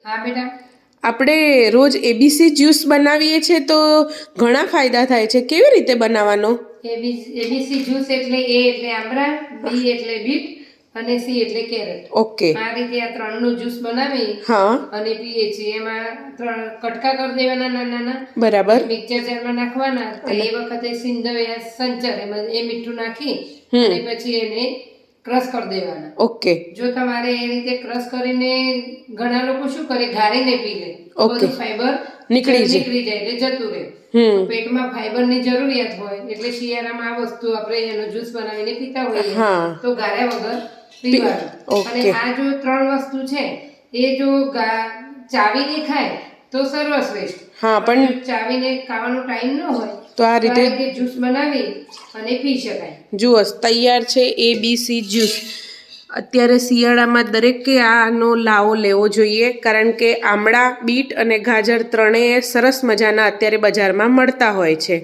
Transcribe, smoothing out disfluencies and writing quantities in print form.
હા બેટા, આપણે રોજ એબીસી જ્યુસ બનાવીએ છીએ તો ઘણા ફાયદા થાય છે. કેવી રીતે બનાવવાનો? એબીસી જ્યુસ એટલે એ એટલે આમળા, બી એટલે બીટ અને સી એટલે કેરેટ. ઓકે. આ રીતે આ ત્રણનું જ્યુસ બનાવી અને પીએ છીએ. એમાં 3 કટકા કરી દેવાના નાના નાના, બરાબર. મિક્સર જારમાં નાખવાના. તો એ વખતે સિંધવ યા સંચર એમાં એ મીઠું નાખી અને પછી એને ક્રશ કરી દેવાના. ઓકે. જો તમારે એ રીતે ક્રશ કરીને, ઘણા લોકો શું કરે, ગાળીને પી લે. બધું ફાઈબર નીકળી જાય એટલે જતું રહે. પેટમાં ફાઈબરની જરૂરિયાત હોય એટલે શિયાળામાં આ વસ્તુ આપણે એનો જ્યુસ બનાવીને પીતા હોઈએ. તો ગાળ્યા વગર પીવાનું. અને આ જો 3 વસ્તુ છે એ જો ચાવીને ખાય તો સર્વશ્રેષ્ઠ. પણ ચાવીને ખાવાનો ટાઈમ ન હોય તો આ રીતે જ્યુસ બનાવી અને પી શકાય. જુઓ, તૈયાર છે એબીસી જ્યુસ. અત્યારે શિયાળામાં દરેકે આનો લાવો લેવો જોઈએ, કારણ કે આમળા, બીટ અને ગાજર ત્રણેય સરસ મજાના અત્યારે બજારમાં મળતા હોય છે.